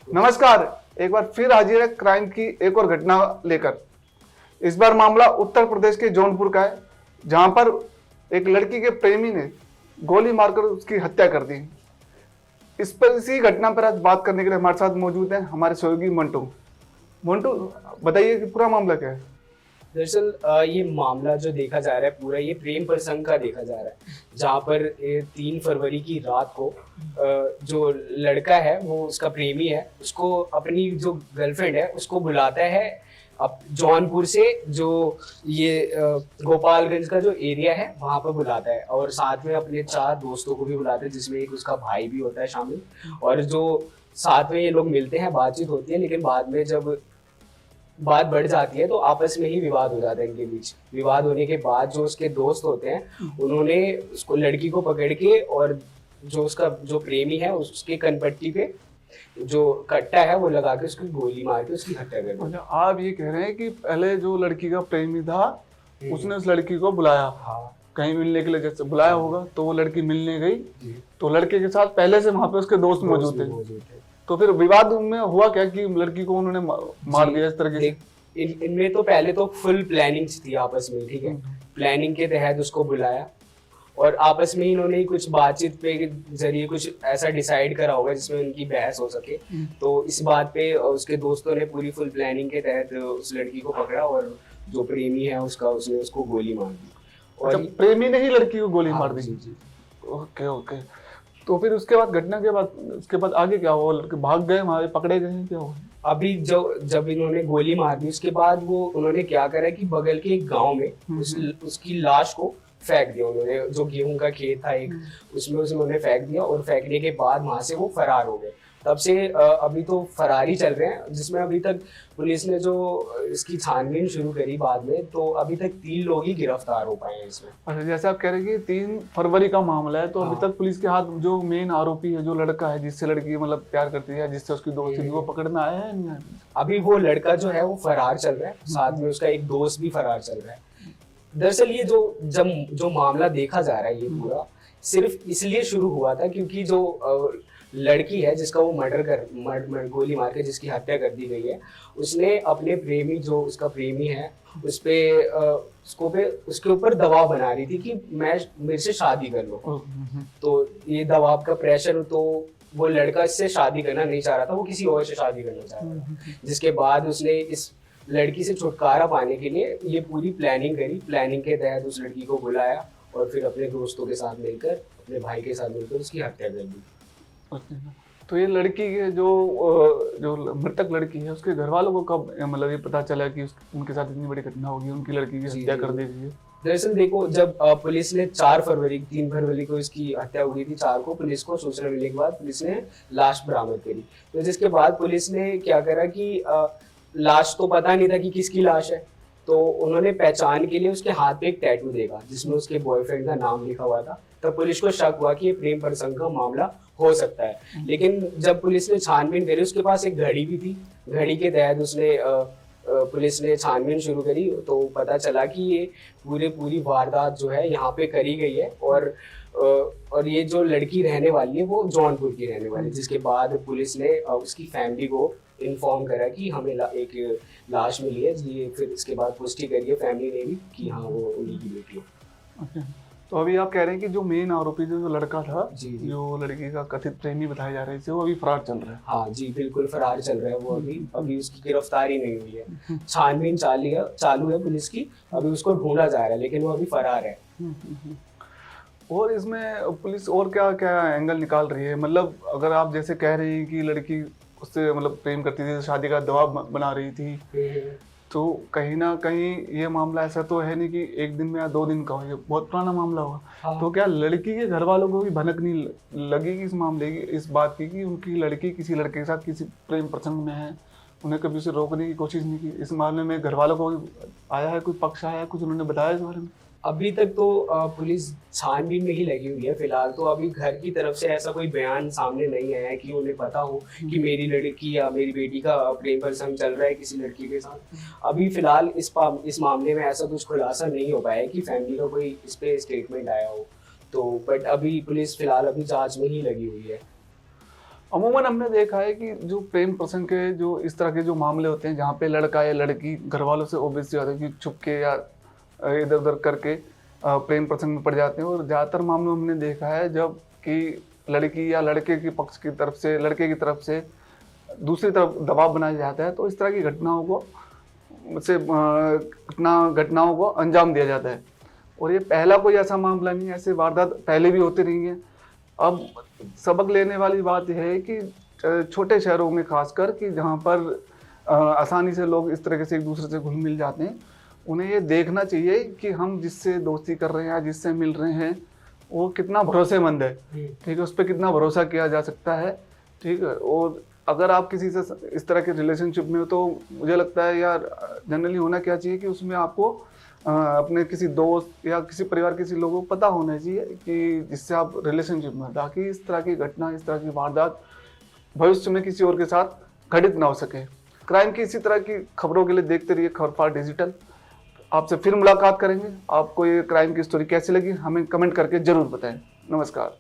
नमस्कार। एक बार फिर हाजिर है क्राइम की एक और घटना लेकर। इस बार मामला उत्तर प्रदेश के जौनपुर का है, जहां पर एक लड़की के प्रेमी ने गोली मारकर उसकी हत्या कर दी। इसी घटना पर आज बात करने के लिए हमारे साथ मौजूद हैं हमारे सहयोगी मंटू। मंटू, बताइए कि पूरा मामला क्या है। दरअसल ये मामला जो देखा जा रहा है पूरा ये प्रेम प्रसंग का देखा जा रहा है, जहाँ पर 3 फरवरी की रात को जो लड़का है वो उसका प्रेमी है, उसको अपनी जो गर्लफ्रेंड है उसको बुलाता है अब जौनपुर से, जो ये गोपालगंज का जो एरिया है वहाँ पर बुलाता है, और साथ में अपने 4 दोस्तों को भी बुलाता है, जिसमें एक उसका भाई भी होता है शामिल। और जो साथ में ये लोग मिलते हैं, बातचीत होती है, लेकिन बाद में जब बात बढ़ जाती है तो आपस में ही विवाद हो जाता है इनके बीच। विवाद होने के बाद जो उसके दोस्त होते हैं उन्होंने उसको, लड़की को पकड़ के, और जो उसका जो प्रेमी है उसके कनपट्टी पे जो कट्टा है वो लगा के उसकी गोली मार के उसकी हत्या कर दी। अच्छा, आप ये कह रहे हैं कि पहले जो लड़की का प्रेमी था उसने उस लड़की को बुलाया, हाँ कहीं मिलने के लिए, जैसे बुलाया होगा तो वो लड़की मिलने गई, जी, तो लड़के के साथ पहले से वहां पे उसके दोस्त मौजूद थे। तो फिर विवाद में हुआ क्या कि लड़की को उन्होंने मार दिया इस तरीके से। इनमें तो पहले तो फुल प्लानिंग थी आपस में, ठीक है। प्लानिंग के तहत उसको बुलाया और आपस में इन्होंने कुछ बातचीत पे जरिए कुछ ऐसा डिसाइड करा होगा जिसमें उनकी बहस हो सके। तो इस बात पे उसके दोस्तों ने पूरी फुल प्लानिंग के तहत उस लड़की को पकड़ा और जो प्रेमी है उसका, उसने उसको गोली मार दी। और अच्छा, प्रेमी ने ही लड़की को गोली मार दी। जी जी। Okay okay. तो फिर उसके बाद घटना के बाद, उसके बाद आगे क्या हुआ? लड़के भाग गए, वहां पकड़े गए, क्या हुआ? अभी जब इन्होंने गोली मार दी उसके बाद वो उन्होंने क्या करा कि बगल के एक गांव में उसकी लाश को फेंक दिया उन्होंने। जो गेहूं का खेत था एक, उसमें उन्होंने फेंक दिया, और फेंकने के बाद वहां से वो फरार हो गए। तब से अभी तो फरार ही चल रहे हैं, जिसमें अभी तक पुलिस ने जो इसकी छानबीन शुरू करी बाद में, तो अभी तक 3 लोग ही गिरफ्तार हो पाए हैं इसमें। अच्छा, जैसे आप कह रहे हैं कि 3 फरवरी का मामला है, तो अभी हाँ। तक पुलिस के हाथ जो मेन आरोपी है, जो लड़का है जिससे लड़की मतलब प्यार करती है, जिससे उसकी दोस्ती थी, वो पकड़ में आया है नहीं आया? अभी वो लड़का जो है वो फरार चल रहा है, साथ में उसका एक दोस्त भी फरार चल रहा है। दरअसल ये जो मामला देखा जा रहा है ये पूरा सिर्फ इसलिए शुरू हुआ था क्योंकि जो लड़की है जिसका वो गोली मार के जिसकी हत्या कर दी गई है, उसने अपने प्रेमी, जो उसका प्रेमी है, उसके ऊपर दबाव बना रही थी कि मेरे से शादी कर लो। तो ये दबाव का प्रेशर, तो वो लड़का इससे शादी करना नहीं चाह रहा था, वो किसी और से शादी करना चाह रहा था। जिसके बाद उसने इस लड़की से छुटकारा पाने के लिए ये पूरी प्लानिंग करी। प्लानिंग के तहत उस लड़की को बुलाया और फिर अपने दोस्तों के साथ मिलकर, अपने भाई के साथ मिलकर उसकी हत्या कर दी। तो ये लड़की के जो मृतक लड़की है, उसके घर वालों को कब मतलब ये पता चला कि उनके साथ इतनी बड़ी घटना होगी, उनकी लड़की की हत्या कर दी गई है? दरअसल देखो, जब पुलिस ने 3 फरवरी को इसकी हत्या हुई थी, 4 को पुलिस को सूचना मिलने के बाद पुलिस ने लाश बरामद करी। तो जिसके बाद पुलिस ने क्या करा कि लाश तो पता नहीं था कि किसकी लाश है, तो उन्होंने पहचान के लिए उसके हाथ पे एक टैटू देखा जिसमें उसके बॉयफ्रेंड का नाम लिखा हुआ था। तब पुलिस को शक हुआ कि ये प्रेम प्रसंग का मामला हो सकता है। लेकिन जब पुलिस ने छानबीन करी, उसके पास एक घड़ी भी थी। घड़ी के तहत पुलिस ने छानबीन शुरू करी, तो पता चला कि ये पूरी वारदात जो है यहाँ पे करी गई है, और ये जो लड़की रहने वाली है वो जौनपुर की रहने वाली है। जिसके बाद पुलिस ने उसकी फैमिली को इन्फॉर्म करा कि हमें एक लाश मिली है। ये फिर इसके बाद पुष्टि करी है फैमिली ने भी कि हाँ वो उन्हीं की बेटी है। तो अभी आप कह रहे हैं कि जो मेन आरोपी जो लड़का था, जी। जो लड़की का कथित प्रेमी बताए जा रहे थे, वो अभी फरार चल रहा है? हाँ जी, बिल्कुल फरार चल रहा है वो। अभी उसकी गिरफ्तारी नहीं हुई है। छानबीन चालू है पुलिस की, अभी उसको ढूंढा जा रहा है, लेकिन वो अभी फरार है। और इसमें पुलिस और क्या क्या एंगल निकाल रही है? मतलब अगर आप जैसे कह रही हैं कि लड़की उससे मतलब प्रेम करती थी, शादी का दबाव बना रही थी, तो कहीं ना कहीं ये मामला ऐसा तो है नहीं कि 1 दिन में या 2 दिन का हो, ये बहुत पुराना मामला हुआ। हाँ। तो क्या लड़की के घर वालों को भी भनक नहीं लगेगी इस मामले की, इस बात की कि उनकी लड़की किसी लड़के के साथ किसी प्रेम प्रसंग में है? उन्हें कभी उसे रोकने की कोशिश नहीं की? इस मामले में घर वालों को आया है, कोई पक्ष आया है, कुछ उन्होंने बताया इस बारे में? अभी तक तो पुलिस छानबीन में ही लगी हुई है फिलहाल। तो अभी घर की तरफ से ऐसा कोई बयान सामने नहीं आया है कि उन्हें पता हो कि मेरी लड़की या मेरी बेटी का प्रेम प्रसंग चल रहा है किसी लड़की के साथ। अभी फिलहाल इस मामले में ऐसा कुछ खुलासा नहीं हो पाया कि फैमिली का कोई इस पे स्टेटमेंट आया हो। तो बट अभी पुलिस फिलहाल अभी जांच में ही लगी हुई है। अमूमन हमने देखा है कि जो प्रेम प्रसंग के जो इस तरह के जो मामले होते हैं, जहाँ पे लड़का या लड़की घर वालों से ओबियसली होता है कि छुप के या इधर उधर करके प्रेम प्रसंग में पड़ जाते हैं। और ज़्यादातर मामलों में हमने देखा है जब कि लड़की या लड़के की पक्ष की तरफ से, लड़के की तरफ से दूसरी तरफ दबाव बनाया जाता है, तो इस तरह की घटनाओं को घटनाओं को अंजाम दिया जाता है। और ये पहला कोई ऐसा मामला नहीं है, ऐसे वारदात पहले भी होते रही हैं। अब सबक लेने वाली बात यह है कि छोटे शहरों में खासकर कि जहाँ पर आसानी से लोग इस तरीके से एक दूसरे से घुल मिल जाते हैं, उन्हें ये देखना चाहिए कि हम जिससे दोस्ती कर रहे हैं या जिससे मिल रहे हैं वो कितना भरोसेमंद है, ठीक है, उस पर कितना भरोसा किया जा सकता है, ठीक है। और अगर आप किसी से इस तरह के रिलेशनशिप में हो तो मुझे लगता है यार जनरली होना क्या चाहिए कि उसमें आपको अपने किसी दोस्त या किसी परिवार किसी लोगों को पता होना चाहिए कि जिससे आप रिलेशनशिप में, ताकि इस तरह की घटना, इस तरह की वारदात भविष्य में किसी और के साथ घटित ना हो सके। क्राइम की इसी तरह की खबरों के लिए देखते रहिए खबरपार डिजिटल। आपसे फिर मुलाकात करेंगे। आपको ये क्राइम की स्टोरी कैसी लगी हमें कमेंट करके जरूर बताएं। नमस्कार।